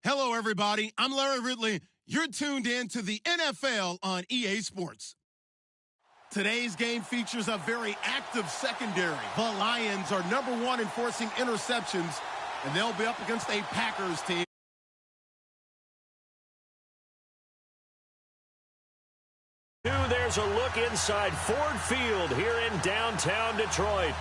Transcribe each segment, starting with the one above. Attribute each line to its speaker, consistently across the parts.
Speaker 1: Hello, everybody. I'm Larry Ridley. You're tuned in to the NFL on EA Sports. Today's game features a very active secondary. The Lions are #1 in forcing interceptions, and they'll be up against a Packers team.
Speaker 2: There's a look inside Ford Field here in downtown Detroit.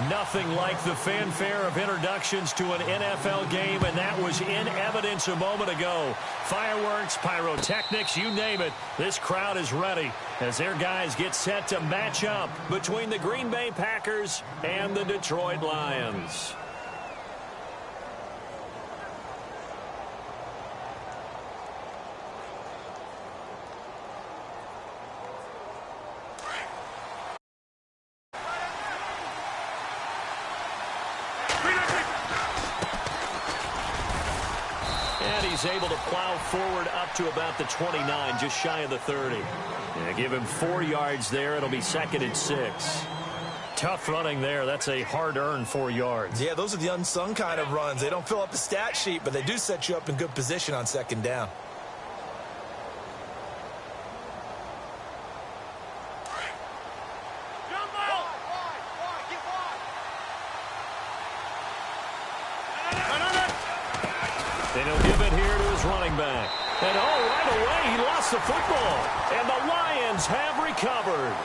Speaker 2: Nothing like the fanfare of introductions to an NFL game, and that was in evidence a moment ago. Fireworks, pyrotechnics, you name it. This crowd is ready as their guys get set to match up between the Green Bay Packers and the Detroit Lions. He's able to plow forward up to about the 29, just shy of the 30. Yeah, give him 4 yards there. It'll be 2nd and 6. Tough running there. That's a hard-earned 4 yards.
Speaker 3: Yeah, those are the unsung kind of runs. They don't fill up the stat sheet, but they do set you up in good position on 2nd down.
Speaker 2: And he'll give it here to his running back. And right away, he lost the football. And the Lions have recovered.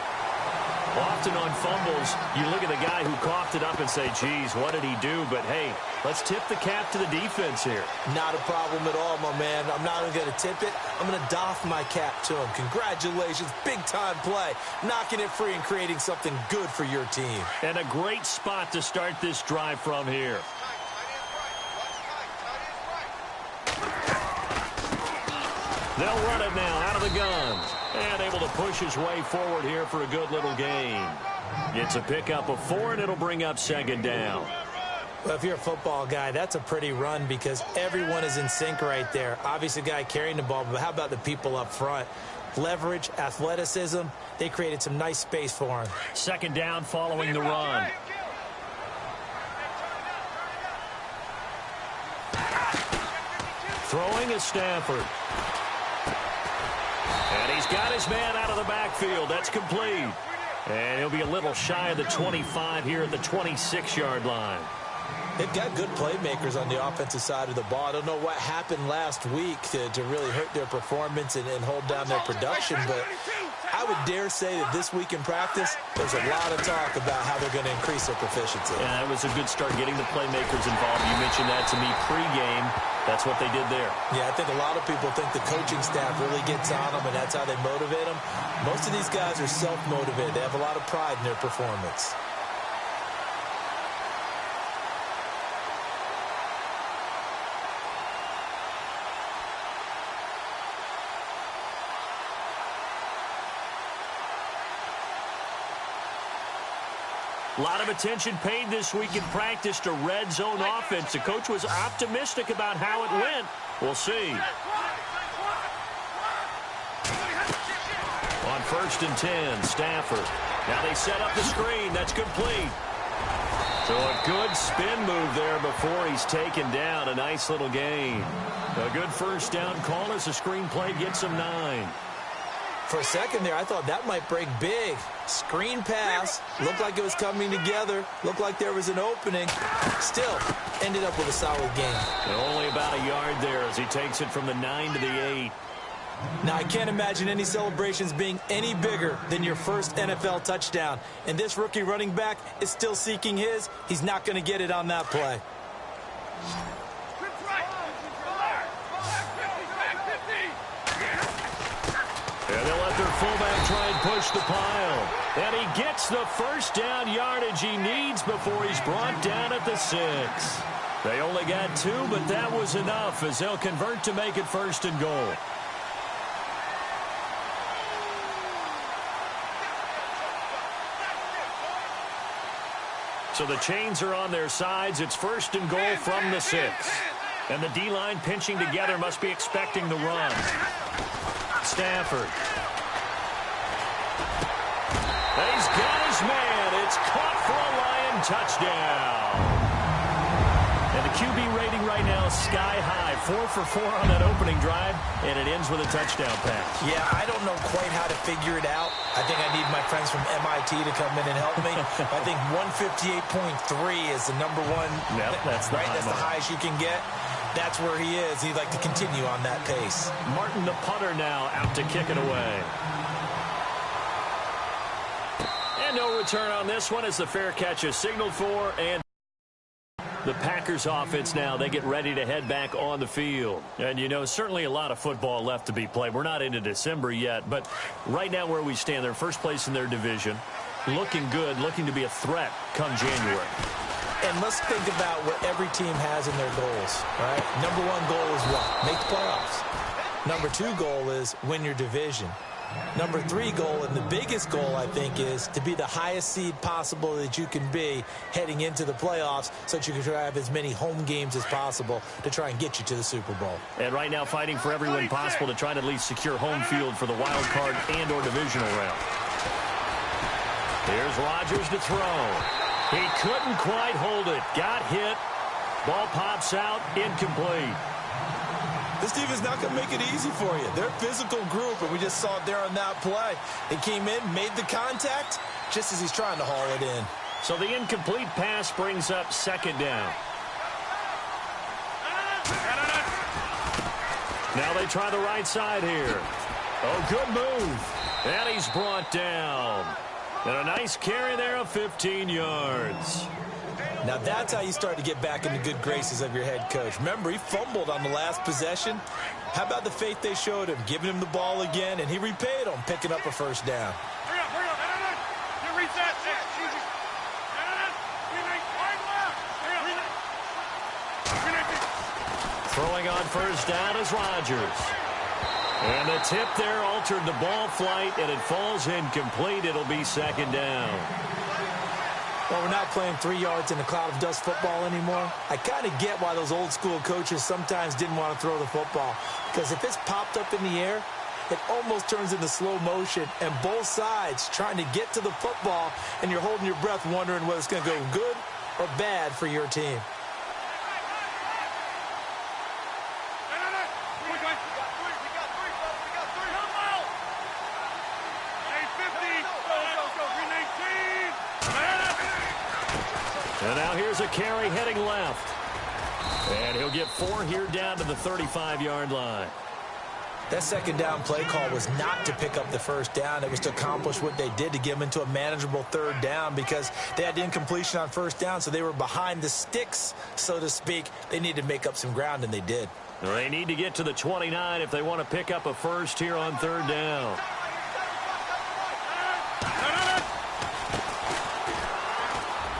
Speaker 2: Often on fumbles, you look at the guy who coughed it up and say, geez, what did he do? But, hey, let's tip the cap to the defense here.
Speaker 3: Not a problem at all, my man. I'm not even going to tip it. I'm going to doff my cap to him. Congratulations. Big-time play. Knocking it free and creating something good for your team.
Speaker 2: And a great spot to start this drive from here. They'll run it now out of the gun. And able to push his way forward here for a good little gain. It's a pickup of 4, and it'll bring up 2nd down.
Speaker 3: Well, if you're a football guy, that's a pretty run because everyone is in sync right there. Obviously, the guy carrying the ball, but how about the people up front? Leverage, athleticism, they created some nice space for him.
Speaker 2: 2nd down following the run. Throwing is Stafford. And he's got his man out of the backfield. That's complete. And he'll be a little shy of the 25 here at the 26-yard line.
Speaker 3: They've got good playmakers on the offensive side of the ball. I don't know what happened last week to really hurt their performance and hold down their production, but I would dare say that this week in practice, there's a lot of talk about how they're going to increase their proficiency.
Speaker 2: Yeah, that was a good start getting the playmakers involved. You mentioned that to me pregame. That's what they did there.
Speaker 3: Yeah, I think a lot of people think the coaching staff really gets on them, and that's how they motivate them. Most of these guys are self-motivated. They have a lot of pride in their performance.
Speaker 2: A lot of attention paid this week in practice to red zone offense. The coach was optimistic about how it went. We'll see. On 1st and 10, Stafford. Now they set up the screen. That's complete. So a good spin move there before he's taken down. A nice little gain. A good 1st down call as the screen play gets him 9.
Speaker 3: For a second there, I thought that might break big. Screen pass. Looked like it was coming together. Looked like there was an opening. Still, ended up with a solid gain.
Speaker 2: And only about a yard there as he takes it from the 9 to the 8.
Speaker 3: Now, I can't imagine any celebrations being any bigger than your first NFL touchdown. And this rookie running back is still seeking his. He's not going to get it on that play.
Speaker 2: And they'll let their fullback try and push the pile. And he gets the 1st down yardage he needs before he's brought down at the 6. They only got 2, but that was enough as they'll convert to make it 1st and goal. So the chains are on their sides. It's 1st and goal from the 6. And the D-line pinching together must be expecting the run. Stafford. He's got his man. It's caught for a Lion touchdown. And to QB rating right now sky high. 4 for 4 on that opening drive, and it ends with a touchdown pass.
Speaker 3: Yeah, I don't know quite how to figure it out. I think I need my friends from MIT to come in and help me. I think 158.3 is the number one.
Speaker 2: Yep, that's
Speaker 3: right. That's the highest you can get. That's where he is. He'd like to continue on that pace.
Speaker 2: Martin, the punter, now out to kick it away. And no return on this one as the fair catch is signaled for, and the Packers offense now, they get ready to head back on the field. And, you know, certainly a lot of football left to be played. We're not into December yet, but right now where we stand, they're first place in their division, looking good, looking to be a threat come January.
Speaker 3: And let's think about what every team has in their goals, right? Number one goal is what? Make the playoffs. Number two goal is win your division. Number three goal, and the biggest goal, I think, is to be the highest seed possible that you can be heading into the playoffs so that you can try to have as many home games as possible to try and get you to the Super Bowl.
Speaker 2: And right now fighting for every win possible to try to at least secure home field for the wild card and or divisional round. Here's Rodgers to throw. He couldn't quite hold it. Got hit. Ball pops out. Incomplete.
Speaker 3: This team is not going to make it easy for you. They're a physical group, and we just saw it there on that play. They came in, made the contact, just as he's trying to haul it in.
Speaker 2: So the incomplete pass brings up second down. Now they try the right side here. Oh, good move. And he's brought down. And a nice carry there of 15 yards.
Speaker 3: Now that's how you start to get back in the good graces of your head coach. Remember, he fumbled on the last possession. How about the faith they showed him, giving him the ball again, and he repaid them, picking up a first down.
Speaker 2: Throwing on first down is Rodgers. And the tip there altered the ball flight, and it falls incomplete. It'll be second down.
Speaker 3: Well, we're not playing 3 yards in a cloud of dust football anymore. I kind of get why those old school coaches sometimes didn't want to throw the football. Because if it's popped up in the air, it almost turns into slow motion. And both sides trying to get to the football, and you're holding your breath wondering whether it's going to go good or bad for your team.
Speaker 2: And now here's a carry heading left. And he'll get 4 here down to the 35-yard line.
Speaker 3: That second down play call was not to pick up the first down. It was to accomplish what they did, to get them into a manageable third down, because they had the incompletion on first down, so they were behind the sticks, so to speak. They needed to make up some ground, and they did.
Speaker 2: They need to get to the 29 if they want to pick up a first here on third down.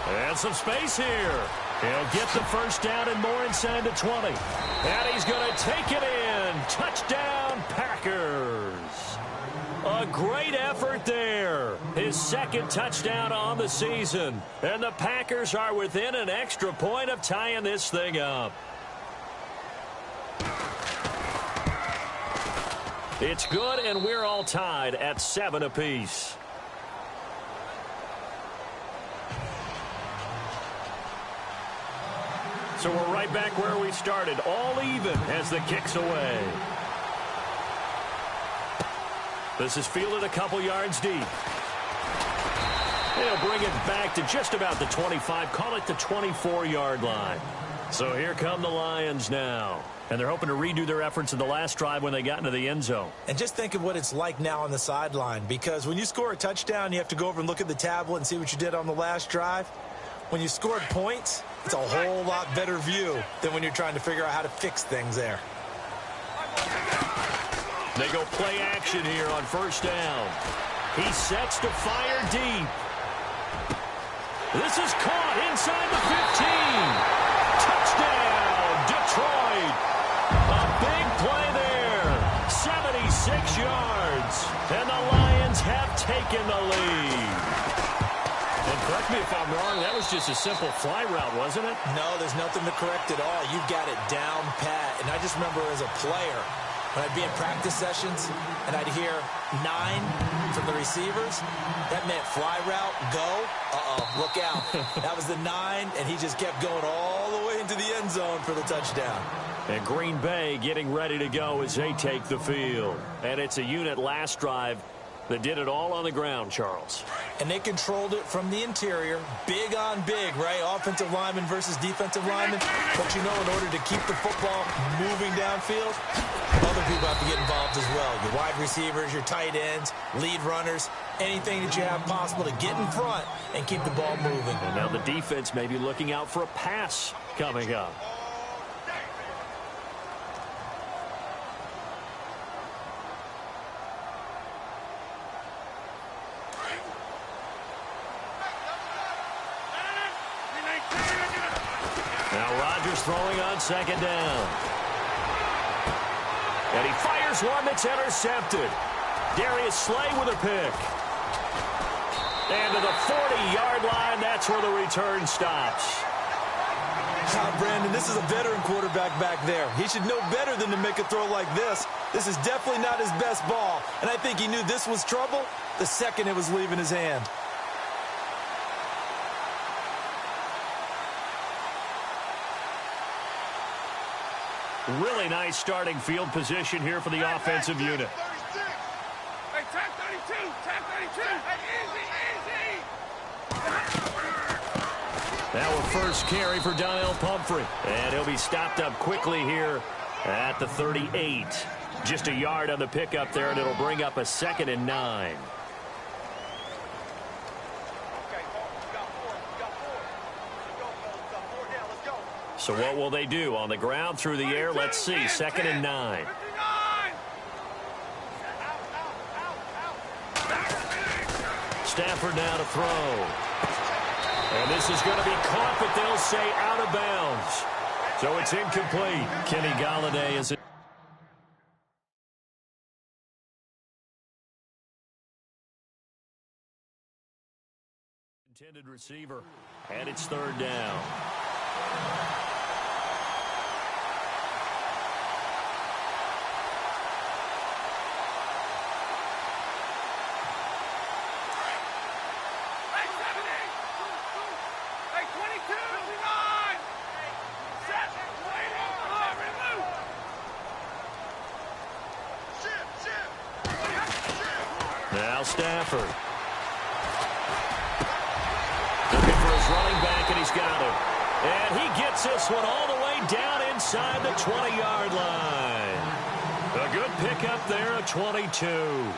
Speaker 2: And some space here. He'll get the first down and more inside the 20. And he's going to take it in. Touchdown, Packers. A great effort there. His second touchdown on the season. And the Packers are within an extra point of tying this thing up. It's good, and we're all tied at 7 apiece. So we're right back where we started, all even as the kick's away. This is fielded a couple yards deep. They'll bring it back to just about the 25, call it the 24-yard line. So here come the Lions now. And they're hoping to redo their efforts in the last drive when they got into the end zone.
Speaker 3: And just think of what it's like now on the sideline, because when you score a touchdown, you have to go over and look at the tablet and see what you did on the last drive. When you scored points, it's a whole lot better view than when you're trying to figure out how to fix things there.
Speaker 2: They go play action here on first down. He sets to fire deep. This is caught inside the 15. Touchdown, Detroit. A big play there. 76 yards. And the Lions have taken the lead. And correct me if I'm wrong, that was just a simple fly route, wasn't it?
Speaker 3: No, there's nothing to correct at all. You've got it down pat. And I just remember as a player, when I'd be in practice sessions and I'd hear 9 from the receivers, that meant fly route, go. Uh-oh, look out. That was the 9, and he just kept going all the way into the end zone for the touchdown.
Speaker 2: And Green Bay getting ready to go as they take the field. And it's a unit last drive that did it all on the ground, Charles.
Speaker 3: And they controlled it from the interior, big on big, right? Offensive lineman versus defensive lineman. But you know, in order to keep the football moving downfield, other people have to get involved as well. Your wide receivers, your tight ends, lead runners, anything that you have possible to get in front and keep the ball moving.
Speaker 2: And now the defense may be looking out for a pass coming up. Throwing on second down. And he fires one that's intercepted. Darius Slay with a pick. And to the 40-yard line, that's where the return stops.
Speaker 3: Brandon, this is a veteran quarterback back there. He should know better than to make a throw like this. This is definitely not his best ball. And I think he knew this was trouble the second it was leaving his hand.
Speaker 2: Really nice starting field position here for the offensive unit.
Speaker 4: Hey, tag 32, tag 32. Hey, easy.
Speaker 2: Now a first carry for Donnell Pumphrey. And he'll be stopped up quickly here at the 38. Just a yard on the pickup there, and it'll bring up a 2nd and 9. So what will they do? On the ground, through the air, let's see. 2nd and 9. Stafford now to throw. And this is going to be caught, but they'll say out of bounds. So it's incomplete. Kenny Golladay is intended receiver. And it's 3rd down. Now Stafford. Looking for his running back, and he's got it. And he gets this one all the way down inside the 20-yard line. A good pickup there at 22.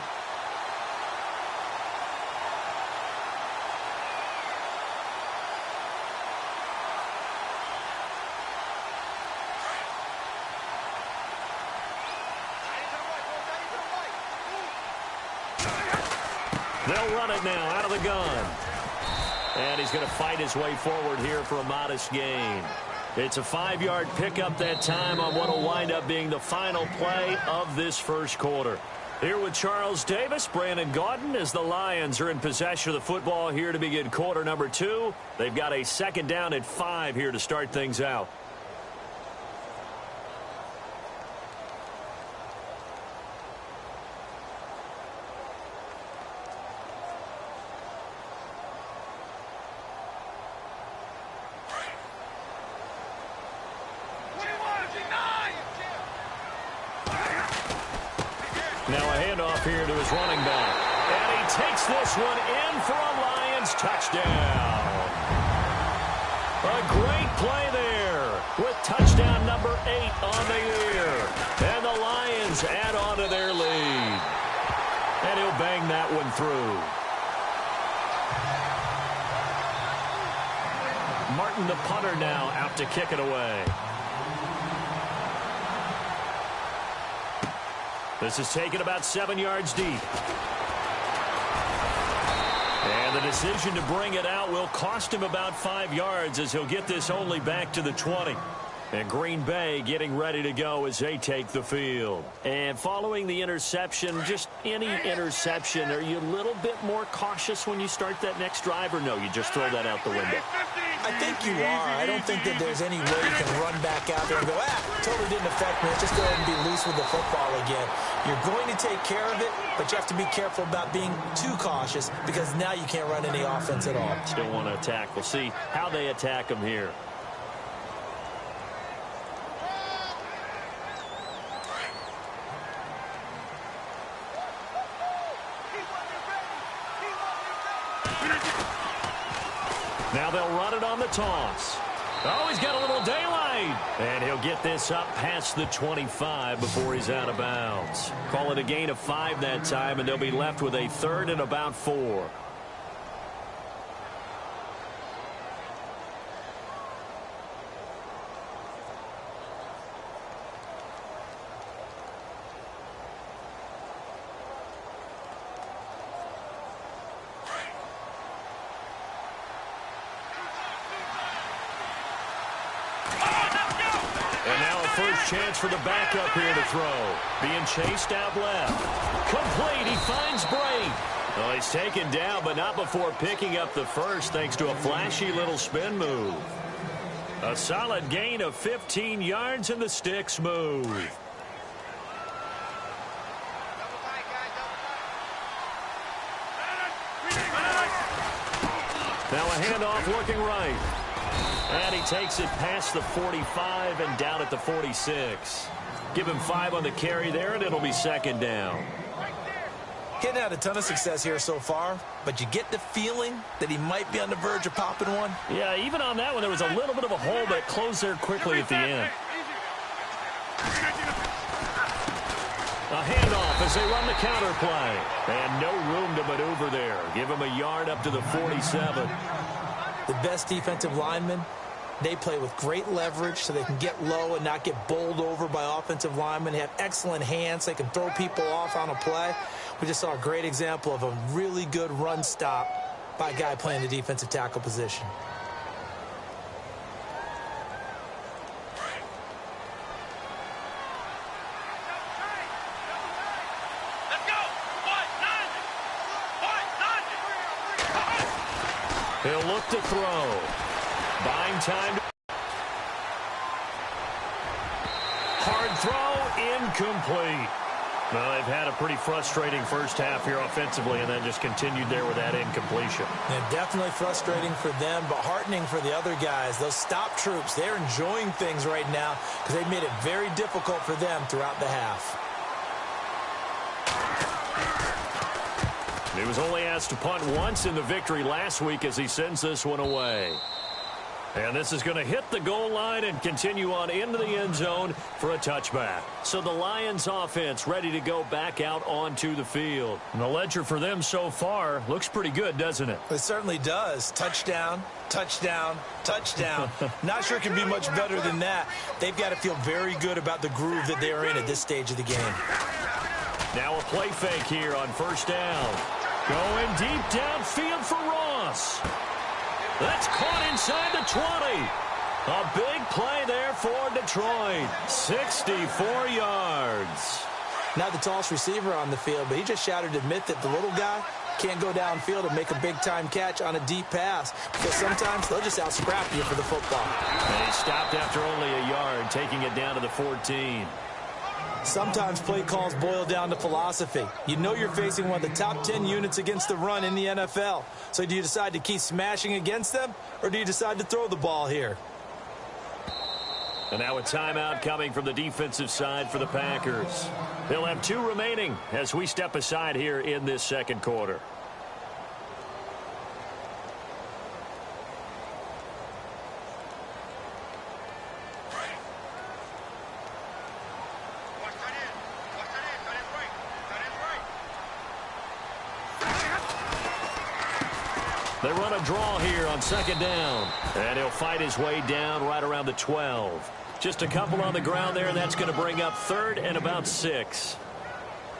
Speaker 2: They'll run it now out of the gun. And he's going to fight his way forward here for a modest gain. It's a 5-yard pickup that time on what will wind up being the final play of this first quarter. Here with Charles Davis, Brandon Gaudin, as the Lions are in possession of the football here to begin quarter number 2. They've got a 2nd down at 5 here to start things out. Now a handoff here to his running back. And he takes this one in for a Lions touchdown. A great play there with touchdown number 8 on the year. And the Lions add on to their lead. And he'll bang that one through. Martin, the punter, now out to kick it away. This is taken about 7 yards deep. And the decision to bring it out will cost him about 5 yards as he'll get this only back to the 20. And Green Bay getting ready to go as they take the field. And following the interception, just any interception, are you a little bit more cautious when you start that next drive, or no, you just throw that out the window?
Speaker 3: I think you are. I don't think that there's any way you can run back out there and go, totally didn't affect me. Let's just go ahead and be loose with the football again. You're going to take care of it, but you have to be careful about being too cautious because now you can't run any offense at all.
Speaker 2: Still want to attack. We'll see how they attack them here. Now they'll run it on the toss. Oh, he's got a little daylight. And he'll get this up past the 25 before he's out of bounds. Call it a gain of 5 that time, and they'll be left with a 3rd and about 4. First chance for the backup here to throw. Being chased out left. Complete. He finds Bray. Well, he's taken down, but not before picking up the first thanks to a flashy little spin move. A solid gain of 15 yards, and the sticks move. Now a handoff looking right. And he takes it past the 45 and down at the 46. Give him 5 on the carry there, and it'll be 2nd down.
Speaker 3: Getting had a ton of success here so far, but you get the feeling that he might be on the verge of popping one.
Speaker 2: Yeah, even on that one, there was a little bit of a hole, but it closed there quickly at the end. A handoff as they run the counter play. And no room to maneuver there. Give him a yard up to the 47.
Speaker 3: The best defensive linemen, they play with great leverage so they can get low and not get bowled over by offensive linemen. They have excellent hands. They can throw people off on a play. We just saw a great example of a really good run stop by a guy playing the defensive tackle position.
Speaker 2: He'll look to throw. Buying time. Hard throw, incomplete. Well, they've had a pretty frustrating first half here offensively, and then just continued there with that incompletion.
Speaker 3: And definitely frustrating for them, but heartening for the other guys. Those stop troops, they're enjoying things right now because they've made it very difficult for them throughout the half.
Speaker 2: He was only asked to punt once in the victory last week as he sends this one away. And this is going to hit the goal line and continue on into the end zone for a touchback. So the Lions offense ready to go back out onto the field. And the ledger for them so far looks pretty good, doesn't it?
Speaker 3: It certainly does. Touchdown, touchdown, touchdown. Not sure it can be much better than that. They've got to feel very good about the groove that they're in at this stage of the game.
Speaker 2: Now a play fake here on first down. Going deep downfield for Ross. That's caught inside the 20. A big play there for Detroit. 64 yards.
Speaker 3: Not the tallest receiver on the field, but he just shouted to admit that the little guy can't go downfield and make a big-time catch on a deep pass because sometimes they'll just out-scrap you for the football.
Speaker 2: And he stopped after only a yard, taking it down to the 14.
Speaker 3: Sometimes play calls boil down to philosophy. You know you're facing one of the top 10 units against the run in the NFL. So do you decide to keep smashing against them, or do you decide to throw the ball here?
Speaker 2: And now a timeout coming from the defensive side for the Packers. They'll have 2 remaining as we step aside here in this second quarter. They run a draw here on second down. And he'll fight his way down right around the 12. Just a couple on the ground there, and that's going to bring up 3rd and about 6.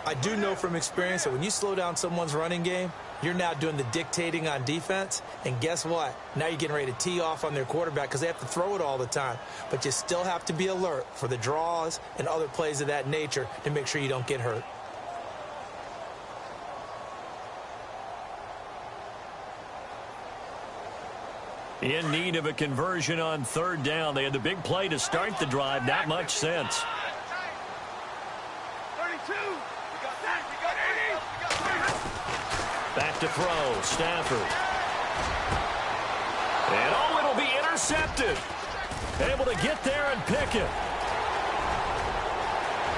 Speaker 3: I do know from experience that when you slow down someone's running game, you're now doing the dictating on defense. And guess what? Now you're getting ready to tee off on their quarterback because they have to throw it all the time. But you still have to be alert for the draws and other plays of that nature to make sure you don't get hurt.
Speaker 2: In need of a conversion on 3rd down. They had the big play to start the drive. Not much sense.
Speaker 4: 32. We got that. We got 80.
Speaker 2: Back to throw. Stafford. And oh, it'll be intercepted. Able to get there and pick it.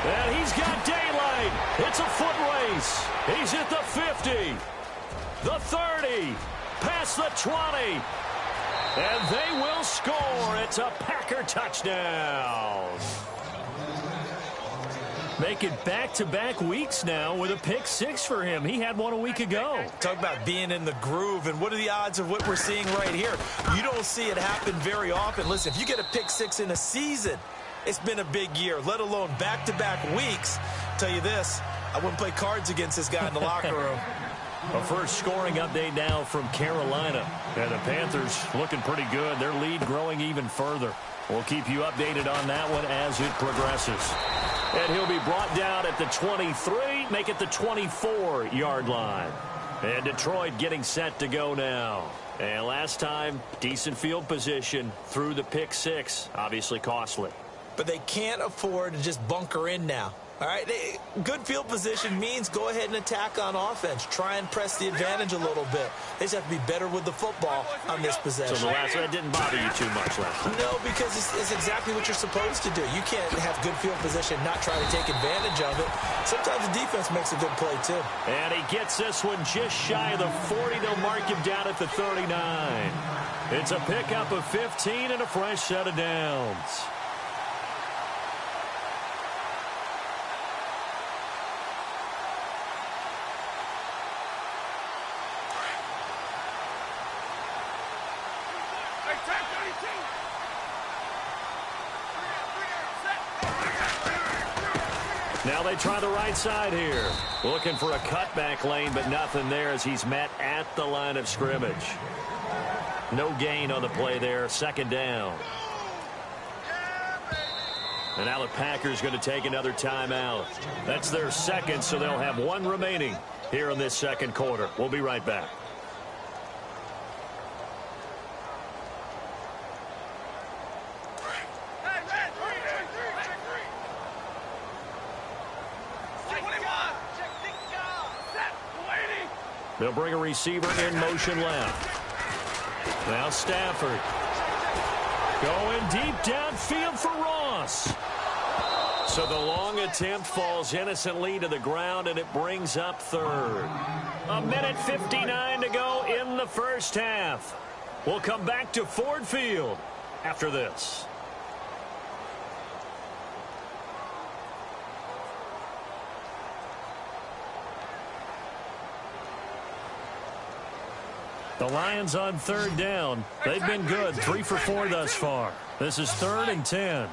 Speaker 2: And he's got daylight. It's a foot race. He's at the 50. The 30. Past the 20. And they will score. It's a Packer touchdown. Make it back-to-back weeks now with a pick six for him. He had one a week ago.
Speaker 3: Talk about being in the groove, and what are the odds of what we're seeing right here? You don't see it happen very often. Listen, if you get a pick six in a season, it's been a big year, let alone back-to-back weeks. Tell you this, I wouldn't play cards against this guy in the locker room.
Speaker 2: A first scoring update now from Carolina. And the Panthers looking pretty good. Their lead growing even further. We'll keep you updated on that one as it progresses. And he'll be brought down at the 23, make it the 24-yard line. And Detroit getting set to go now. And last time, decent field position through the pick six. Obviously costly.
Speaker 3: But they can't afford to just bunker in now. All right, good field position means go ahead and attack on offense. Try and press the advantage a little bit. They just have to be better with the football on this possession.
Speaker 2: So the last one didn't bother you too much last time?
Speaker 3: No, because it's exactly what you're supposed to do. You can't have good field position, not try to take advantage of it. Sometimes the defense makes a good play, too.
Speaker 2: And he gets this one just shy of the 40. They'll mark him down at the 39. It's a pickup of 15 and a fresh set of downs. Now they try the right side here. Looking for a cutback lane, but nothing there as he's met at the line of scrimmage. No gain on the play there. Second down. And now the Packers going to take another timeout. That's their second, so they'll have one remaining here in this second quarter. We'll be right back. They'll bring a receiver in motion left. Now Stafford. Going deep downfield for Ross. So the long attempt falls innocently to the ground, and it brings up third. 1:59 to go in the first half. We'll come back to Ford Field after this. The Lions on third down. They've been good, 3 for 4 thus far. This is 3rd and 10.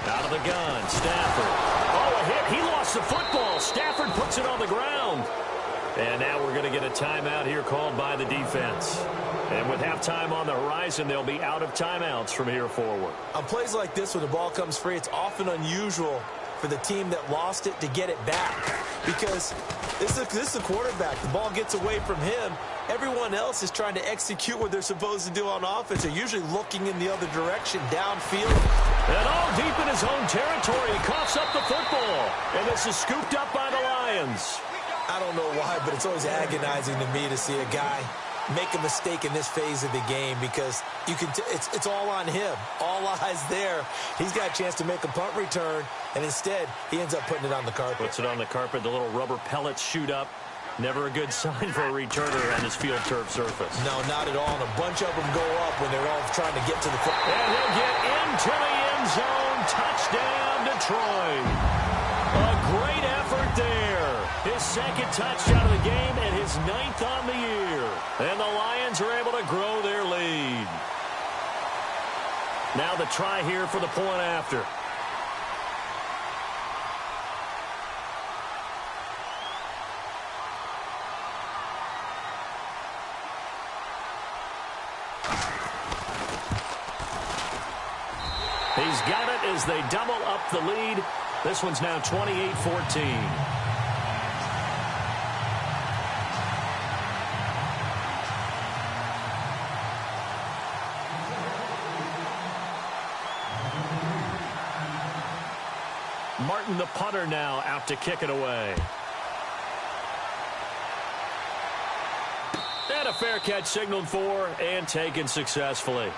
Speaker 2: Out of the gun, Stafford. Oh, a hit. He lost the football. Stafford puts it on the ground. And now we're going to get a timeout here called by the defense. And with halftime on the horizon, they'll be out of timeouts from here forward.
Speaker 3: On plays like this, when the ball comes free, it's often unusual for the team that lost it to get it back. Because this is a quarterback. The ball gets away from him. Everyone else is trying to execute what they're supposed to do on offense. They're usually looking in the other direction, downfield.
Speaker 2: And all deep in his own territory. He coughs up the football. And this is scooped up by the Lions.
Speaker 3: I don't know why, but it's always agonizing to me to see a guy make a mistake in this phase of the game, because you can it's all on him. All eyes there. He's got a chance to make a punt return, and instead he ends up putting it on the carpet.
Speaker 2: Puts it on the carpet. The little rubber pellets shoot up. Never a good sign for a returner on this field turf surface.
Speaker 3: No, not at all. And a bunch of them go up when they're all trying to get to the football.
Speaker 2: And he'll get into the end zone. Touchdown, Detroit. A great effort there. His second touchdown of the game and his 9th on the year. And the Lions are able to grow their lead. Now the try here for the point after. He's got it as they double up the lead. This one's now 28-14. Martin, the punter, now out to kick it away. And a fair catch signaled for and taken successfully.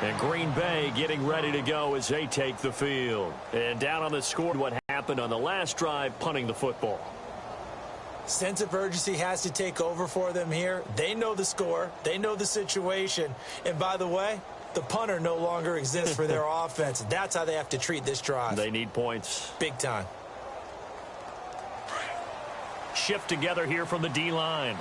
Speaker 2: And Green Bay getting ready to go as they take the field. And down on the score, what happened on the last drive, punting the football.
Speaker 3: Sense of urgency has to take over for them here. They know the score. They know the situation. And by the way, the punter no longer exists for their offense. That's how they have to treat this drive.
Speaker 2: They need points.
Speaker 3: Big time.
Speaker 2: Shift together here from the D-line.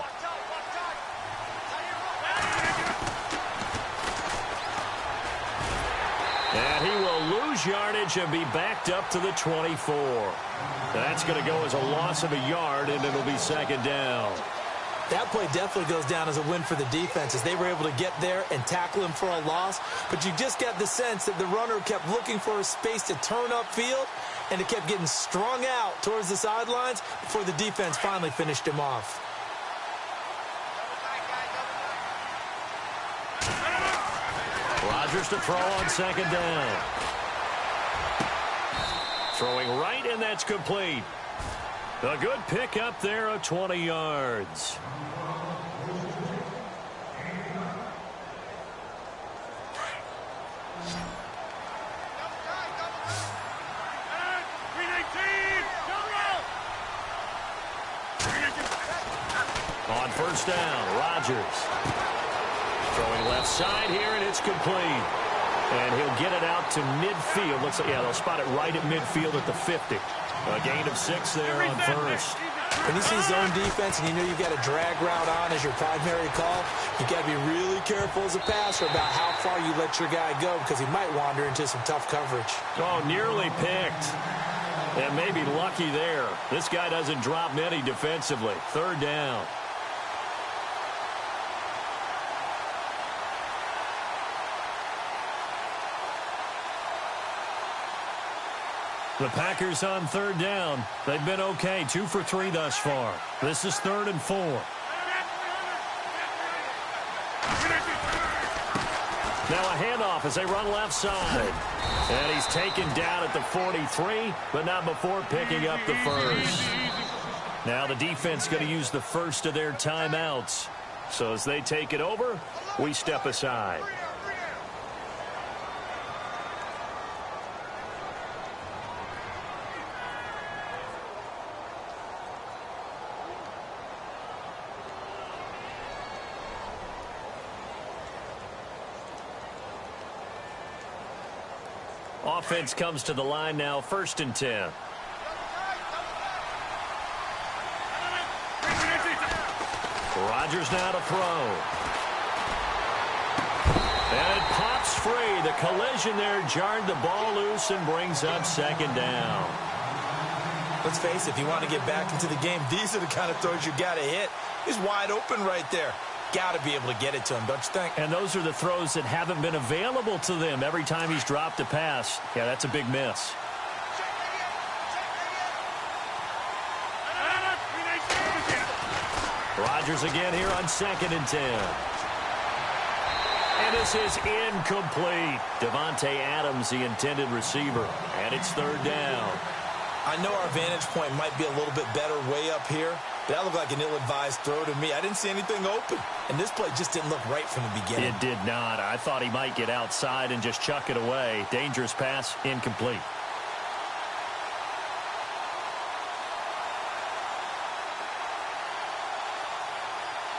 Speaker 2: And he will lose yardage and be backed up to the 24. That's going to go as a loss of a yard, and it'll be second down.
Speaker 3: That play definitely goes down as a win for the defense as they were able to get there and tackle him for a loss. But you just got the sense that the runner kept looking for a space to turn upfield, and it kept getting strung out towards the sidelines before the defense finally finished him off.
Speaker 2: Rodgers to throw on second down. Throwing right, and that's complete. A good pickup there of 20 yards. On first down, Rodgers. Throwing left side here, and it's complete. And he'll get it out to midfield. Looks like, yeah, they'll spot it right at midfield at the 50. A gain of 6 there on first.
Speaker 3: When you see zone defense and you know you've got a drag route on as your primary call, you've got to be really careful as a passer about how far you let your guy go because he might wander into some tough coverage.
Speaker 2: Oh, nearly picked. And maybe lucky there. This guy doesn't drop many defensively. Third down. The Packers on third down. They've been okay, 2 for 3 thus far. This is 3rd and 4. Now a handoff as they run left side. And he's taken down at the 43, but not before picking up the first. Now the defense going to use the first of their timeouts. So as they take it over, we step aside. Offense comes to the line now, 1st and 10. Rodgers now to throw. And it pops free. The collision there jarred the ball loose and brings up second down.
Speaker 3: Let's face it, if you want to get back into the game, these are the kind of throws you got to hit. He's wide open right there. Got to be able to get it to him, don't you think?
Speaker 2: And those are the throws that haven't been available to them every time he's dropped a pass. Yeah, that's a big miss. Rodgers again here on 2nd and 10. And this is incomplete. Devontae Adams, the intended receiver. And it's 3rd down.
Speaker 3: I know our vantage point might be a little bit better way up here, but that looked like an ill-advised throw to me. I didn't see anything open, and this play just didn't look right from the beginning.
Speaker 2: It did not. I thought he might get outside and just chuck it away. Dangerous pass, incomplete.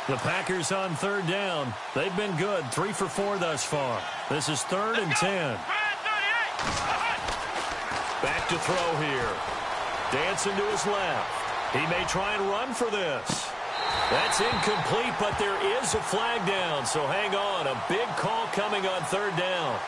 Speaker 2: The Packers on 3rd down. They've been good, 3 for 4 thus far. This is 3rd and 10. Back to throw here. Dancing to his left. He may try and run for this. That's incomplete, but there is a flag down, so hang on. A big call coming on 3rd down.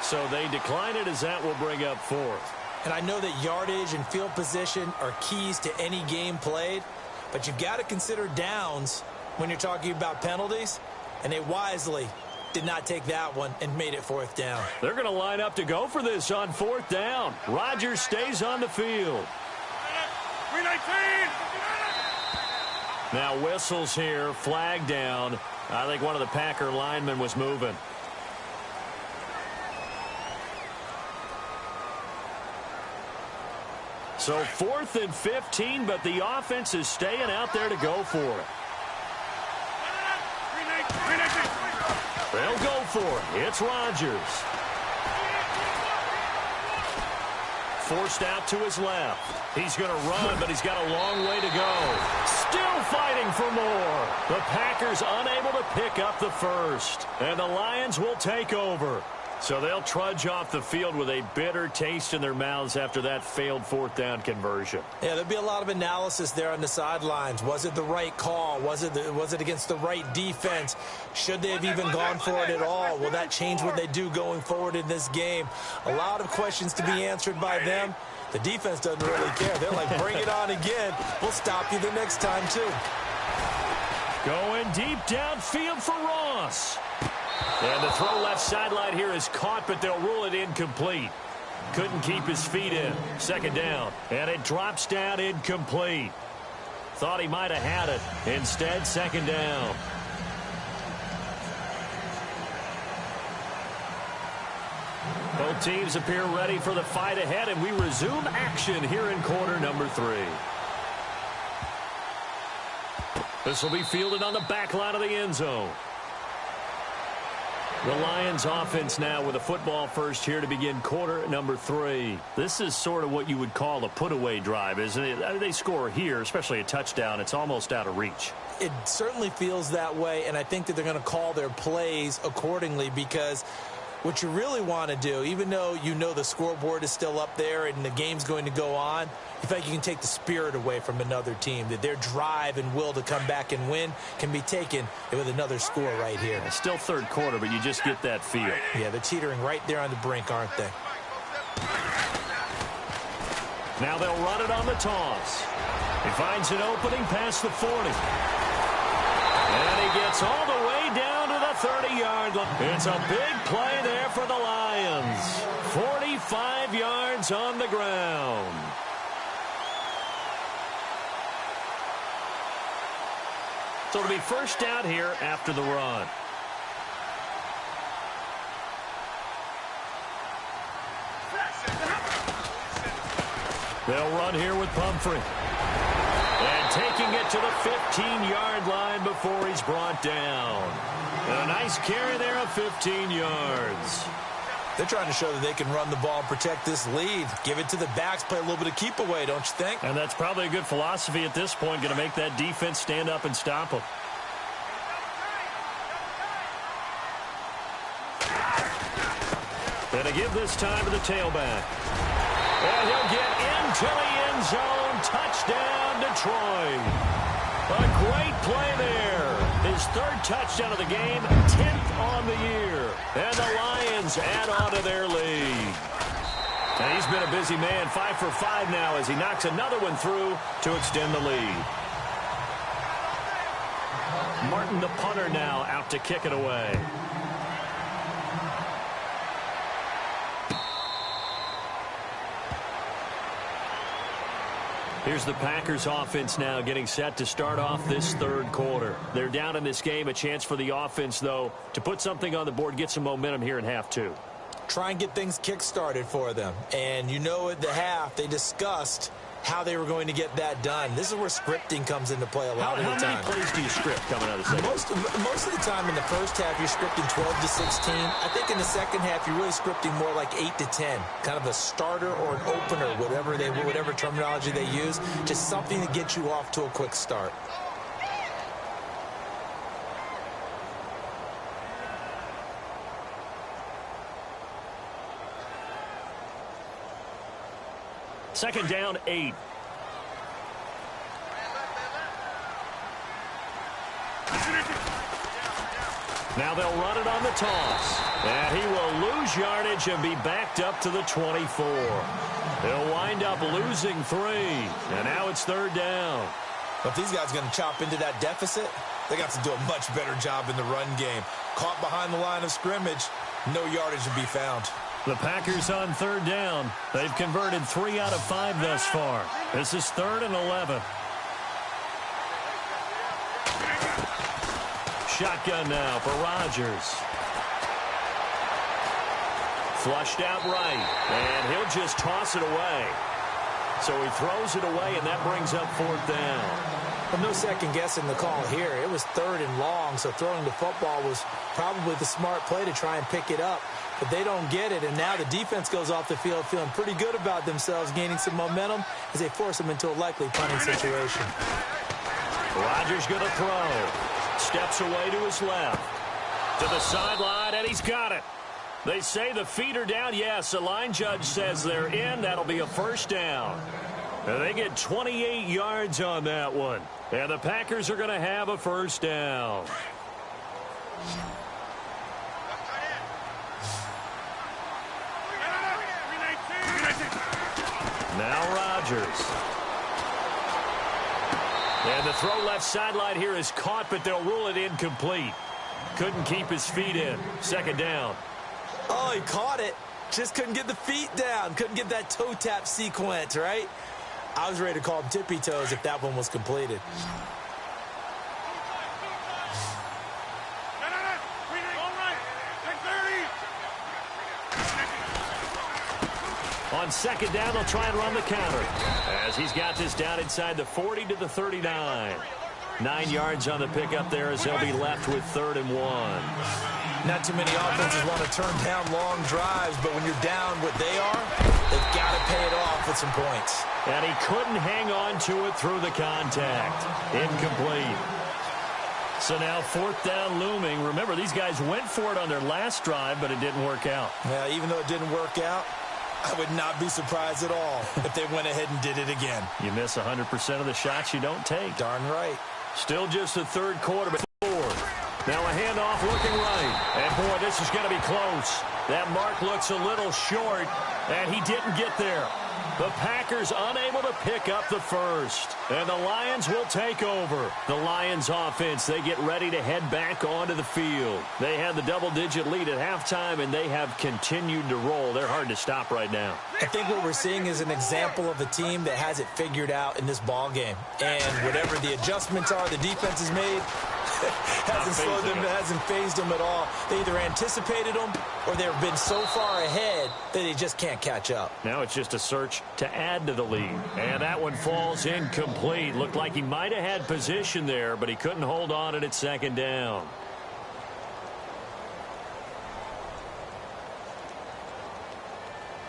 Speaker 2: So they decline it as that will bring up 4th.
Speaker 3: And I know that yardage and field position are keys to any game played, but you've got to consider downs when you're talking about penalties, and they wisely did not take that one and made it 4th down.
Speaker 2: They're going to line up to go for this on 4th down. Rodgers stays on the field. Now whistles here, flag down. I think one of the Packer linemen was moving. So 4th and 15, but the offense is staying out there to go for it. They'll go for it. It's Rodgers. Forced out to his left. He's going to run, but he's got a long way to go. Still fighting for more. The Packers unable to pick up the first. And the Lions will take over. So they'll trudge off the field with a bitter taste in their mouths after that failed fourth down conversion.
Speaker 3: Yeah, there'll be a lot of analysis there on the sidelines. Was it the right call? Was it against the right defense? Should they have even gone for it at all? Will that change what they do going forward in this game? A lot of questions to be answered by them. The defense doesn't really care. They're like, bring it on again. We'll stop you the next time, too.
Speaker 2: Going deep downfield for Ross. And the throw left sideline here is caught, but they'll rule it incomplete. Couldn't keep his feet in. Second down. And it drops down incomplete. Thought he might have had it. Instead, second down. Both teams appear ready for the fight ahead, and we resume action here in quarter number 3. This will be fielded on the back line of the end zone. The Lions offense now with a football first here to begin quarter number 3. This is sort of what you would call a put-away drive, isn't it? They score here, especially a touchdown. It's almost out of reach.
Speaker 3: It certainly feels that way, and I think that they're going to call their plays accordingly, because what you really want to do, even though you know the scoreboard is still up there and the game's going to go on, you feel like you can take the spirit away from another team, that their drive and will to come back and win can be taken with another score right here.
Speaker 2: It's still third quarter, but you just get that feel.
Speaker 3: Yeah, they're teetering right there on the brink, aren't they?
Speaker 2: Now they'll run it on the toss. He finds an opening past the 40. And he gets all the way down to the 30-yard line. It's a big play there for the Lions. 45 yards on the ground. So it'll be first down here after the run. They'll run here with Pumphrey. And taking it to the 15-yard line before he's brought down. And a nice carry there of 15 yards.
Speaker 3: They're trying to show that they can run the ball and protect this lead. Give it to the backs, play a little bit of keep away, don't you think?
Speaker 2: And that's probably a good philosophy at this point, going to make that defense stand up and stop them. And to give this time to the tailback. And he'll get into the end zone. Touchdown, Detroit. A great play there. His third touchdown of the game, 10th on the year. And the Lions add on to their lead. And he's been a busy man, 5 for 5 now as he knocks another one through to extend the lead. Martin, the punter, now out to kick it away. Here's the Packers offense now getting set to start off this third quarter. They're down in this game. A chance for the offense, though, to put something on the board, get some momentum here in half 2.
Speaker 3: Try and get things kick-started for them. And you know at the half, they discussed how they were going to get that done. This is where scripting comes into play a lot of the time.
Speaker 2: How many plays do you script coming out of the second?
Speaker 3: Most of the time in the first half, you're scripting 12 to 16. I think in the second half, you're really scripting more like 8 to 10. Kind of a starter or an opener, whatever terminology they use. Just something to get you off to a quick start.
Speaker 2: Second down, 8. Now they'll run it on the toss. And he will lose yardage and be backed up to the 24. They'll wind up losing 3. And now it's third down.
Speaker 3: But if these guys are going to chop into that deficit, they got to do a much better job in the run game. Caught behind the line of scrimmage, no yardage to be found.
Speaker 2: The Packers on third down. They've converted 3 out of 5 thus far. This is 3rd and 11. Shotgun now for Rodgers. Flushed out right. And he'll just toss it away. So he throws it away, and that brings up 4th down.
Speaker 3: Well, no second guessing the call here. It was 3rd and long, so throwing the football was probably the smart play to try and pick it up. But they don't get it, and now the defense goes off the field feeling pretty good about themselves, gaining some momentum as they force them into a likely punting situation.
Speaker 2: Rodgers going to throw. Steps away to his left. To the sideline, and he's got it. They say the feet are down. Yes, the line judge says they're in. That'll be a 1st down. And they get 28 yards on that one. And the Packers are going to have a 1st down. Now Rodgers. And the throw left sideline here is caught, but they'll rule it incomplete. Couldn't keep his feet in. 2nd down.
Speaker 3: Oh, he caught it. Just couldn't get the feet down. Couldn't get that toe tap sequence, right? I was ready to call him tippy toes if that one was completed.
Speaker 2: On 2nd down, they'll try and run the counter as he's got this down inside the 40 to the 39. 9 yards on the pickup there as they'll be left with 3rd and 1.
Speaker 3: Not too many offenses want to turn down long drives, but when you're down what they are, they've got to pay it off with some points.
Speaker 2: And he couldn't hang on to it through the contact. Incomplete. So now 4th down looming. Remember, these guys went for it on their last drive, but it didn't work out.
Speaker 3: Yeah, even though it didn't work out, I would not be surprised at all if they went ahead and did it again.
Speaker 2: You miss 100% of the shots you don't take.
Speaker 3: Darn right.
Speaker 2: Still just the 3rd quarter, but 4th. Now a handoff looking right. And, boy, this is going to be close. That mark looks a little short, and he didn't get there. The Packers unable to pick up the 1st. And the Lions will take over. The Lions offense, they get ready to head back onto the field. They had the double-digit lead at halftime, and they have continued to roll. They're hard to stop right now.
Speaker 3: I think what we're seeing is an example of a team that has it figured out in this ball game. And whatever the adjustments are the defense has made, hasn't slowed them, hasn't phased them at all. They either anticipated them or they've been so far ahead that they just can't catch up.
Speaker 2: Now it's just a search to add to the lead. And that one falls incomplete. Looked like he might have had position there, but he couldn't hold on at 2nd down.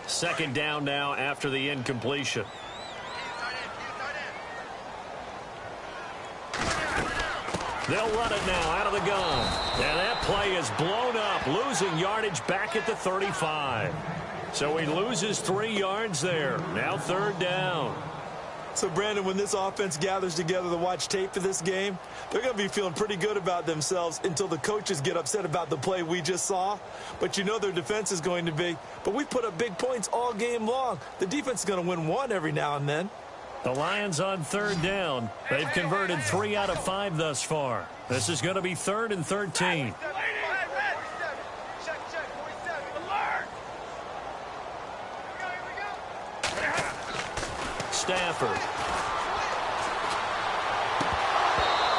Speaker 2: Second down now after the incompletion. They'll run it now out of the gun. And that play is blown up, losing yardage back at the 35. So he loses 3 yards there. Now 3rd down.
Speaker 3: So, Brandon, when this offense gathers together to watch tape for this game, they're going to be feeling pretty good about themselves until the coaches get upset about the play we just saw. But you know their defense is going to be. But we put up big points all game long. The defense is going to win one every now and then.
Speaker 2: The Lions on 3rd down. They've converted 3 out of 5 thus far. This is going to be 3rd and 13. Stafford.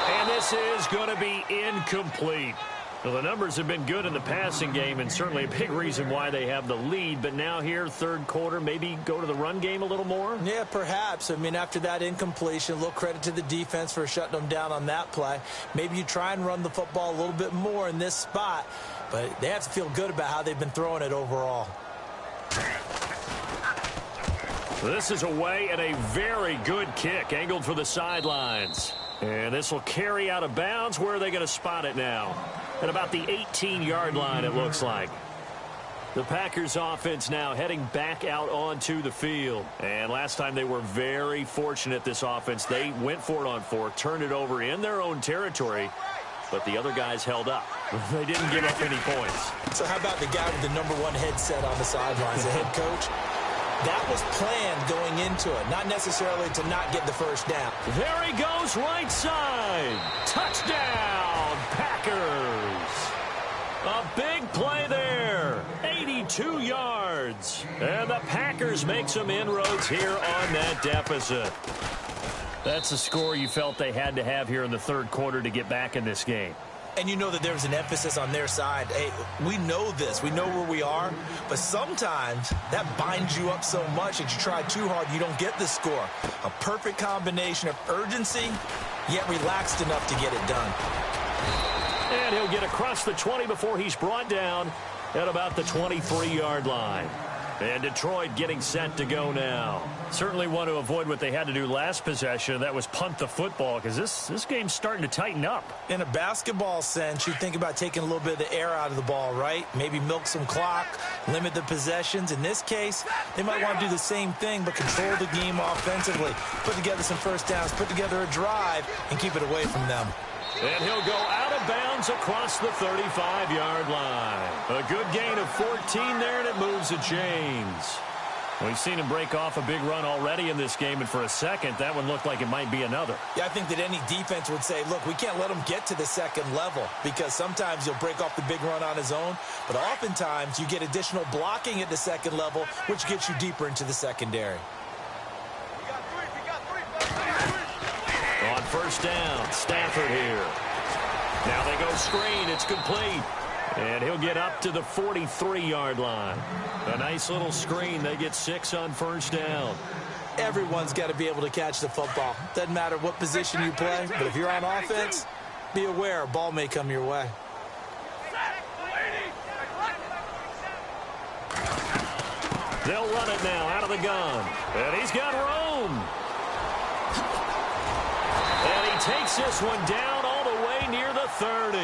Speaker 2: And this is going to be incomplete. Well, the numbers have been good in the passing game and certainly a big reason why they have the lead. But now here, 3rd quarter, maybe go to the run game a little more?
Speaker 3: Yeah, perhaps. I mean, after that incompletion, a little credit to the defense for shutting them down on that play. Maybe you try and run the football a little bit more in this spot. But they have to feel good about how they've been throwing it overall.
Speaker 2: This is away and a very good kick angled for the sidelines. And this will carry out of bounds. Where are they going to spot it now? At about the 18-yard line, it looks like. The Packers offense now heading back out onto the field. And last time they were very fortunate, this offense. They went for it on 4th, turned it over in their own territory, but the other guys held up. They didn't give up any points.
Speaker 3: So how about the guy with the #1 headset on the sidelines, the head coach? That was planned going into it, not necessarily to not get the 1st down.
Speaker 2: There he goes, right side. Touchdown, Packers. A big play there. 82 yards. And the Packers make some inroads here on that deficit. That's the score you felt they had to have here in the 3rd quarter to get back in this game.
Speaker 3: And you know that there's an emphasis on their side. Hey, we know this. We know where we are. But sometimes that binds you up so much that you try too hard, you don't get the score. A perfect combination of urgency, yet relaxed enough to get it done.
Speaker 2: And he'll get across the 20 before he's brought down at about the 23-yard line. And Detroit getting set to go now. Certainly want to avoid what they had to do last possession. That was punt the football, because this game's starting to tighten up.
Speaker 3: In a basketball sense, you think about taking a little bit of the air out of the ball, right? Maybe milk some clock, limit the possessions. In this case, they might want to do the same thing, but control the game offensively. Put together some first downs, put together a drive, and keep it away from them.
Speaker 2: And he'll go out of bounds across the 35-yard line. A good gain of 14 there, and it moves the chains. We've seen him break off a big run already in this game, and for a second, that one looked like it might be another.
Speaker 3: Yeah, I think that any defense would say, look, we can't let him get to the second level, because sometimes he'll break off the big run on his own, but oftentimes you get additional blocking at the second level, which gets you deeper into the secondary.
Speaker 2: On first down, Stafford here. Now they go screen. It's complete. And he'll get up to the 43-yard line. A nice little screen. They get 6 on first down.
Speaker 3: Everyone's got to be able to catch the football. Doesn't matter what position you play, but if you're on offense, be aware a ball may come your way.
Speaker 2: They'll run it now out of the gun. And he's got room. And he takes this one down all the way near the 30.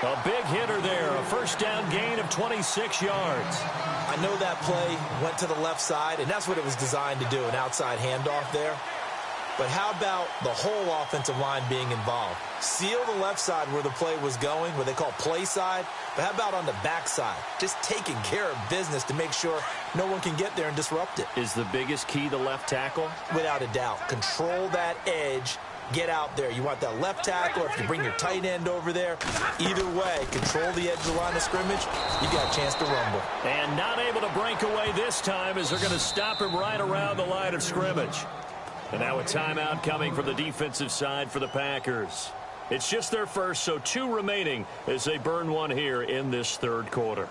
Speaker 2: A big hitter there. A first down gain of 26 yards.
Speaker 3: I know that play went to the left side, and that's what it was designed to do, an outside handoff there. But how about the whole offensive line being involved? Seal the left side where the play was going, what they call play side. But how about on the back side? Just taking care of business to make sure no one can get there and disrupt it.
Speaker 2: Is the biggest key the left tackle?
Speaker 3: Without a doubt. Control that edge. Get out there. You want that left tackle, or if you bring your tight end over there, either way, control the edge of the line of scrimmage, you got a chance to rumble.
Speaker 2: And not able to break away this time as they're going to stop him right around the line of scrimmage. And now a timeout coming from the defensive side for the Packers. It's just their first, so 2 remaining as they burn one here in this third quarter.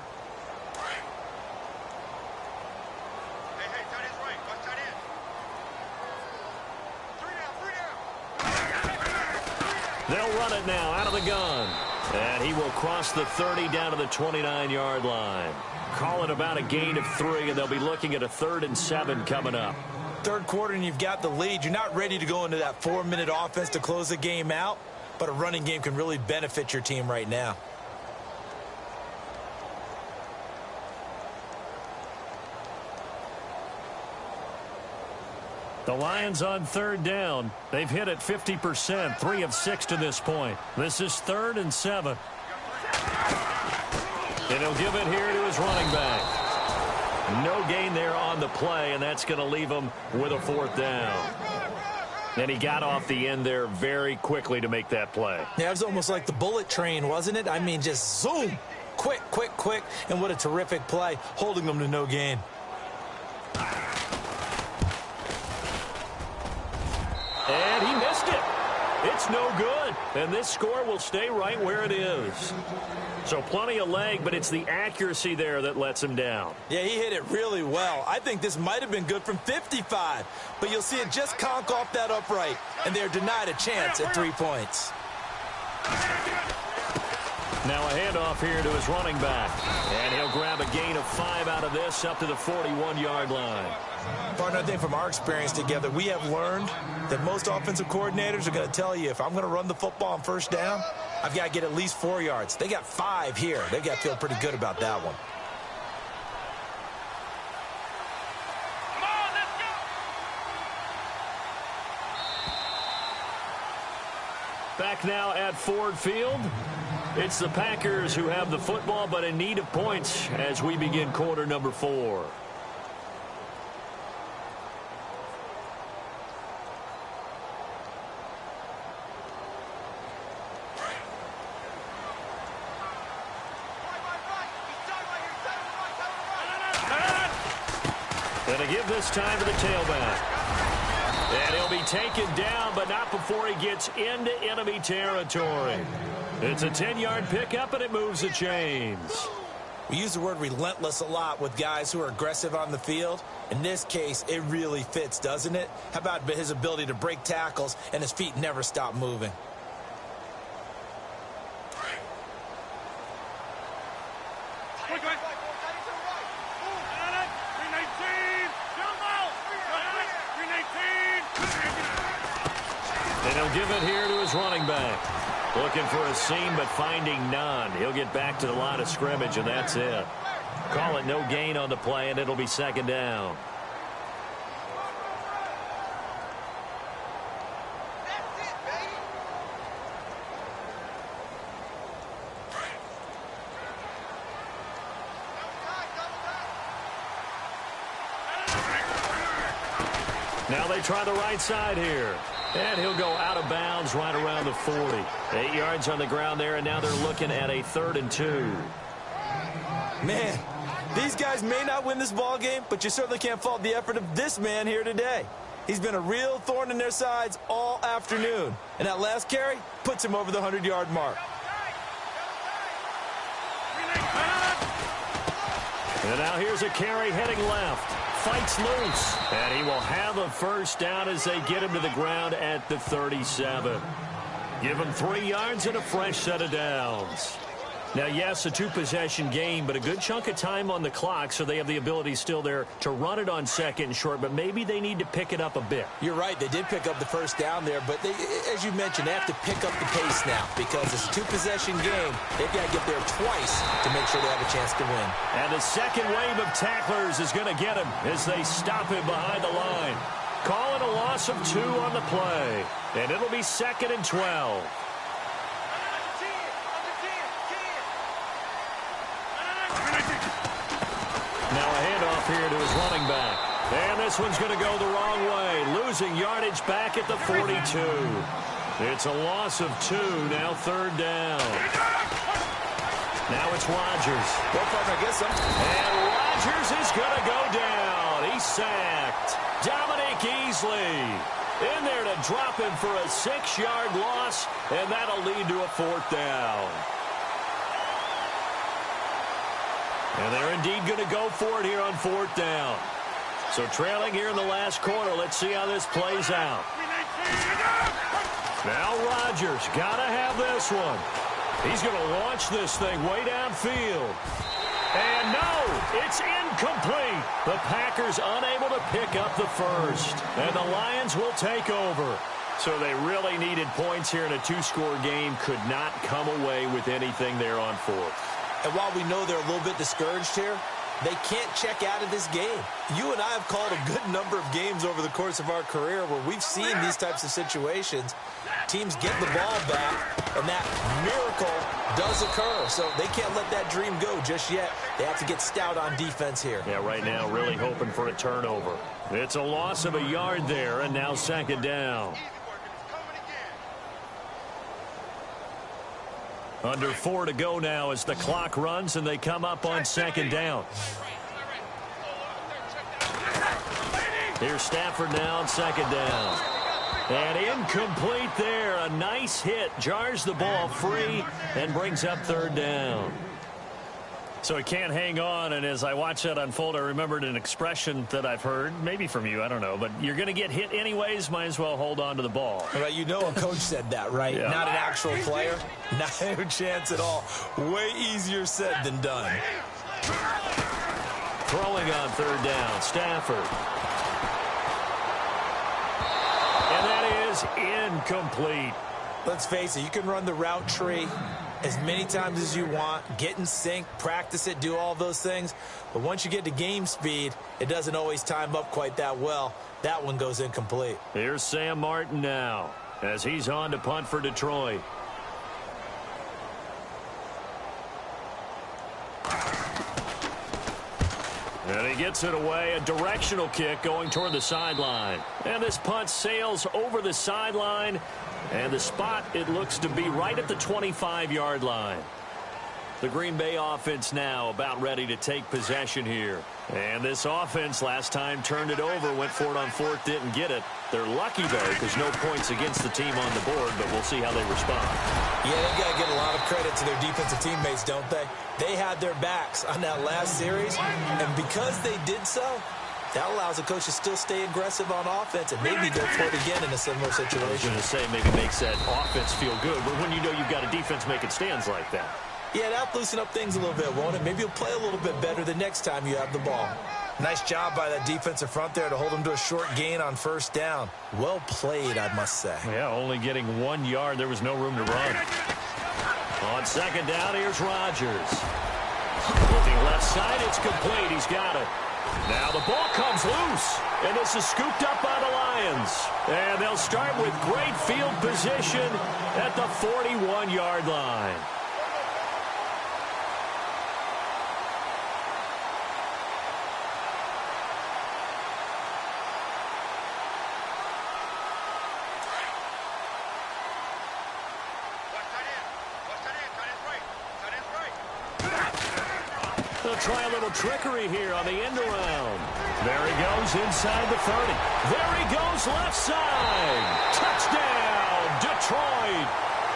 Speaker 2: They'll run it now out of the gun. And he will cross the 30 down to the 29-yard line. Call it about a gain of 3, and they'll be looking at a 3rd and 7 coming up.
Speaker 3: Third quarter, and you've got the lead. You're not ready to go into that 4-minute offense to close the game out, but a running game can really benefit your team right now.
Speaker 2: The Lions on 3rd down. They've hit it 50%, 3 of 6 to this point. This is 3rd and 7. And he'll give it here to his running back. No gain there on the play, and that's going to leave him with a 4th down. And he got off the end there very quickly to make that play.
Speaker 3: Yeah, it was almost like the bullet train, wasn't it? I mean, just zoom. Quick, quick, quick. And what a terrific play, holding them to no gain.
Speaker 2: And he missed it. It's no good. And this score will stay right where it is. So plenty of leg, but it's the accuracy there that lets him down.
Speaker 3: Yeah, he hit it really well. I think this might have been good from 55. But you'll see it just conk off that upright. And they're denied a chance at 3 points.
Speaker 2: Now a handoff here to his running back. And he'll grab a gain of 5 out of this up to the 41-yard line.
Speaker 3: Partner, I think from our experience together, we have learned that most offensive coordinators are going to tell you, if I'm going to run the football on first down, I've got to get at least 4 yards. They got 5 here. They've got to feel pretty good about that one.
Speaker 2: Back now at Ford Field. It's the Packers who have the football, but in need of points as we begin quarter number 4. And to give this time to the tailback. And he'll be taken down, but not before he gets into enemy territory. It's a 10-yard pickup, and it moves the chains.
Speaker 3: We use the word relentless a lot with guys who are aggressive on the field. In this case, it really fits, doesn't it? How about his ability to break tackles and his feet never stop moving?
Speaker 2: And he'll give it here to his running back. Looking for a seam, but finding none. He'll get back to the line of scrimmage, and that's it. Call it no gain on the play, and it'll be second down. Now they try the right side here. And he'll go out of bounds right around the 40. 8 yards on the ground there, and now they're looking at a 3rd and 2.
Speaker 3: Man, these guys may not win this ball game, but you certainly can't fault the effort of this man here today. He's been a real thorn in their sides all afternoon. And that last carry puts him over the 100-yard mark.
Speaker 2: And now here's a carry heading left. Fights loose. And he will have a first down as they get him to the ground at the 37. Give him 3 yards and a fresh set of downs. Now, yes, a 2-possession game, but a good chunk of time on the clock, so they have the ability still there to run it on 2nd and short, but maybe they need to pick it up a bit.
Speaker 3: You're right. They did pick up the first down there, but they, as you mentioned, they have to pick up the pace now because it's a 2-possession game. They've got to get there twice to make sure they have a chance to win.
Speaker 2: And the second wave of tacklers is going to get him as they stop him behind the line. Call it a loss of 2 on the play, and it'll be 2nd and 12. Now a handoff here to his running back. And this one's going to go the wrong way. Losing yardage back at the 42. It's a loss of 2. Now 3rd down. Now it's Rodgers.
Speaker 3: Well, partner, I guess so.
Speaker 2: And Rodgers is going to go down. He's sacked. Dominic Easley in there to drop him for a 6-yard loss. And that'll lead to a 4th down. And they're indeed going to go for it here on 4th down. So trailing here in the last quarter. Let's see how this plays out. Now Rodgers got to have this one. He's going to launch this thing way downfield. And no, it's incomplete. The Packers unable to pick up the first. And the Lions will take over. So they really needed points here in a 2-score game. Could not come away with anything there on 4th.
Speaker 3: And while we know they're a little bit discouraged here, they can't check out of this game. You and I have called a good number of games over the course of our career where we've seen these types of situations. Teams get the ball back, and that miracle does occur. So they can't let that dream go just yet. They have to get stout on defense here.
Speaker 2: Yeah, right now really hoping for a turnover. It's a loss of a yard there, and now 2nd down. Under 4 to go now as the clock runs and they come up on 2nd down. Here's Stafford now on 2nd down. And incomplete there. A nice hit. Jars the ball free and brings up 3rd down. So he can't hang on, and as I watch that unfold, I remembered an expression that I've heard, maybe from you, I don't know, but you're going to get hit anyways, might as well hold on to the ball.
Speaker 3: Right, you know a coach said that, right?
Speaker 2: Yeah.
Speaker 3: Not an actual player. Not a chance at all. Way easier said than done.
Speaker 2: Throwing on 3rd down, Stafford. And that is incomplete.
Speaker 3: Let's face it, you can run the route tree as many times as you want, get in sync, practice it, do all those things. But once you get to game speed, it doesn't always time up quite that well. That one goes incomplete.
Speaker 2: Here's Sam Martin now as he's on to punt for Detroit. And he gets it away, a directional kick going toward the sideline. And this punt sails over the sideline. And the spot, it looks to be right at the 25-yard line. The Green Bay offense now about ready to take possession here. And this offense last time turned it over, went for it on fourth, didn't get it. They're lucky, though, because no points against the team on the board, but we'll see how they respond.
Speaker 3: Yeah, they've got to give a lot of credit to their defensive teammates, don't they? They had their backs on that last series, and because they did so, that allows the coach to still stay aggressive on offense and maybe go for it again in a similar situation.
Speaker 2: I was going to say maybe makes that offense feel good, but when you know you've got a defense making stands like that.
Speaker 3: Yeah, that'll loosen up things a little bit, won't it? Maybe you'll play a little bit better the next time you have the ball. Nice job by that defensive front there to hold them to a short gain on first down. Well played, I must say.
Speaker 2: Yeah, only getting 1 yard. There was no room to run. On second down, here's Rodgers. Looking left side, it's complete. He's got it. Now the ball comes loose, and this is scooped up by the Lions. And they'll start with great field position at the 41-yard line. They'll try a little trickery here on the end around. There he goes inside the 30. There he goes left side. Touchdown, Detroit.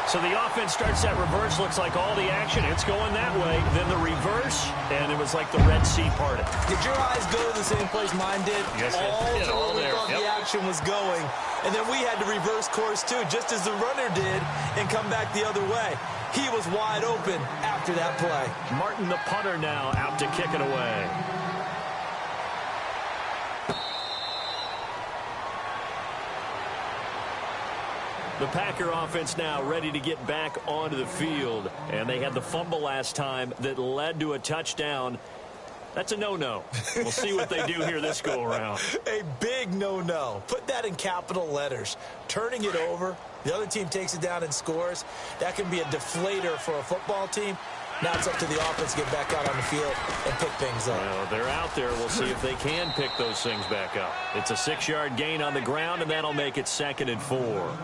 Speaker 2: So the offense starts that reverse. Looks like all the action, it's going that way. Then the reverse, and it was like the Red Sea parted.
Speaker 3: Did your eyes go to the same place mine did?
Speaker 2: Yes, it did.
Speaker 3: All there. The action was going. And then we had to reverse course, too, just as the runner did, and come back the other way. He was wide open after that play.
Speaker 2: Martin, the punter, now out to kick it away. The Packer offense now ready to get back onto the field. And they had the fumble last time that led to a touchdown. That's a no-no. We'll see what they do here this go-around.
Speaker 3: A big no-no. Put that in capital letters. Turning it over, the other team takes it down and scores. That can be a deflator for a football team. Now it's up to the offense to get back out on the field and pick things up.
Speaker 2: Well, they're out there. We'll see if they can pick those things back up. It's a 6-yard gain on the ground, and that'll make it 2nd and 4.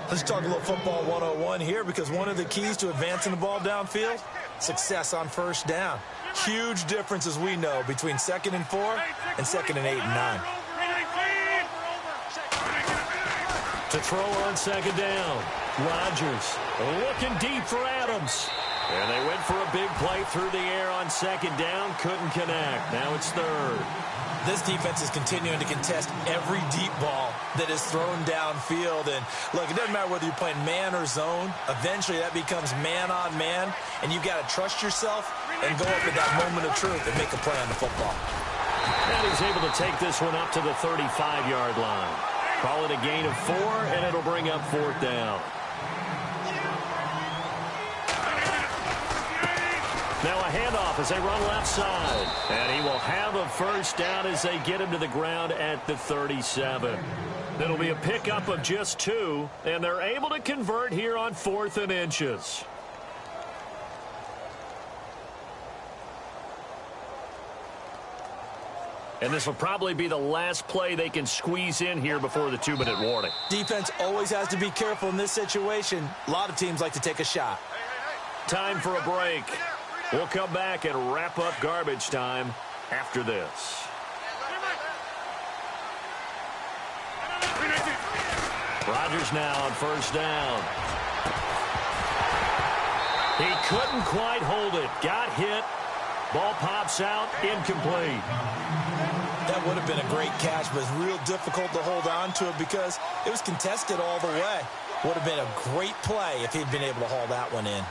Speaker 3: Let's talk a little football 101 here, because one of the keys to advancing the ball downfield, success on first down. Huge difference, as we know, between 2nd and 4 and 2nd and 8 and 9.
Speaker 2: To throw on 2nd down. Rodgers looking deep for Adams. And they went for a big play through the air on 2nd down. Couldn't connect. Now it's 3rd.
Speaker 3: This defense is continuing to contest every deep ball that is thrown downfield. And, look, it doesn't matter whether you're playing man or zone. Eventually, that becomes man on man, and you've got to trust yourself and go up at that moment of truth and make a play on the football.
Speaker 2: And he's able to take this one up to the 35-yard line. Call it a gain of 4, and it'll bring up 4th down. Now a handoff as they run left side. And he will have a first down as they get him to the ground at the 37. It'll be a pickup of just 2, and they're able to convert here on 4th and inches. And this will probably be the last play they can squeeze in here before the 2-minute warning.
Speaker 3: Defense always has to be careful in this situation. A lot of teams like to take a shot.
Speaker 2: Time for a break. We'll come back and wrap up garbage time after this. Rodgers now on first down. He couldn't quite hold it. Got hit. Ball pops out. Incomplete.
Speaker 3: That would have been a great catch, but it's real difficult to hold on to it because it was contested all the way. Would have been a great play if he'd been able to haul that one in.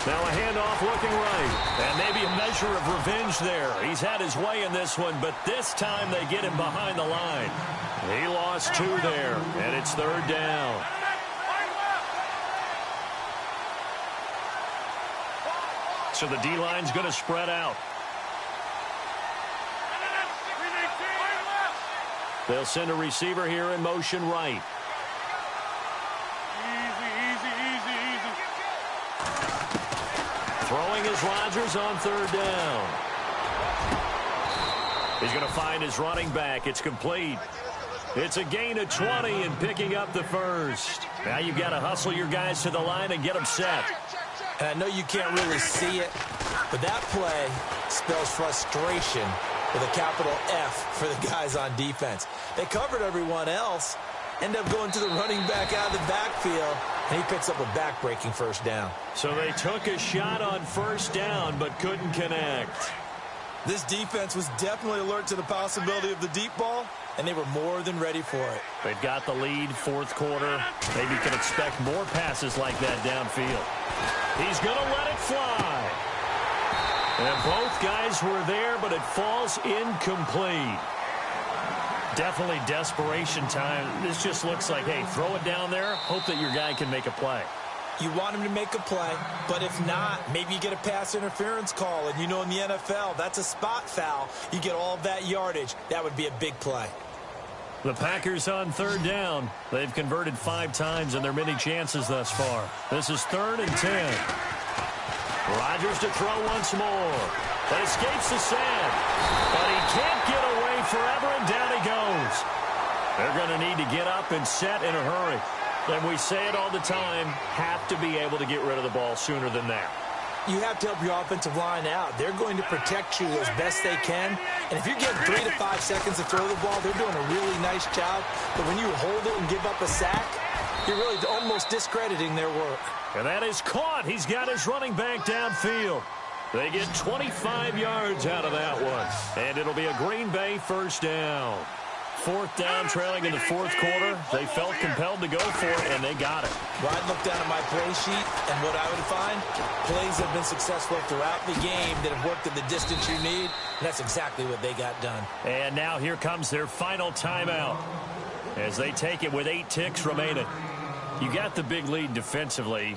Speaker 2: Now a handoff looking right. And maybe a measure of revenge there. He's had his way in this one, but this time they get him behind the line. He lost 2 there, and it's 3rd down. So the D-line's going to spread out. They'll send a receiver here in motion right. Throwing is Rodgers on 3rd down. He's going to find his running back. It's complete. It's a gain of 20 and picking up the first. Now you've got to hustle your guys to the line and get them set.
Speaker 3: And I know you can't really see it, but that play spells frustration with a capital F for the guys on defense. They covered everyone else, end up going to the running back out of the backfield, and he picks up a back-breaking first down.
Speaker 2: So they took a shot on first down but couldn't connect.
Speaker 3: This defense was definitely alert to the possibility of the deep ball, and they were more than ready for it.
Speaker 2: They've got the lead, fourth quarter. Maybe can expect more passes like that downfield. He's going to let it fly. And both guys were there, but it falls incomplete. Definitely desperation time. This just looks like, hey, throw it down there, hope that your guy can make a play.
Speaker 3: You want him to make a play, but if not, maybe you get a pass interference call. And you know in the NFL, that's a spot foul. You get all of that yardage. That would be a big play.
Speaker 2: The Packers on third down. They've converted 5 times in their many chances thus far. This is 3rd and 10. Rodgers to throw once more. But escapes the sand. But he can't get away forever, and down he goes. They're going to need to get up and set in a hurry. And we say it all the time, have to be able to get rid of the ball sooner than that.
Speaker 3: You have to help your offensive line out. They're going to protect you as best they can. And if you're getting 3 to 5 seconds to throw the ball, they're doing a really nice job. But when you hold it and give up a sack, you're really almost discrediting their work.
Speaker 2: And that is caught. He's got his running back downfield. They get 25 yards out of that one. And it'll be a Green Bay first down. 4th down, trailing in the 4th quarter. They felt compelled to go for it, and they got it.
Speaker 3: Well, I'd look down at my play sheet, and what I would find, plays have been successful throughout the game that have worked at the distance you need, and that's exactly what they got done.
Speaker 2: And now here comes their final timeout as they take it with 8 ticks remaining. You got the big lead defensively,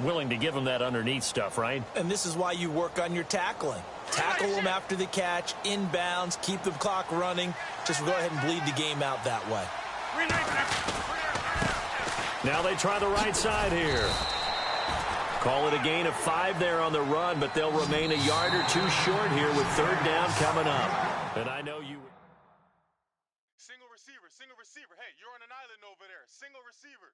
Speaker 2: willing to give them that underneath stuff, right?
Speaker 3: And this is why you work on your tackling. Tackle them after the catch, inbounds, keep the clock running. Just go ahead and bleed the game out that way.
Speaker 2: Now they try the right side here. Call it a gain of 5 there on the run, but they'll remain a yard or 2 short here with 3rd down coming up. And I know you...
Speaker 4: Single receiver, single receiver. Hey, you're on an island over there. Single receiver.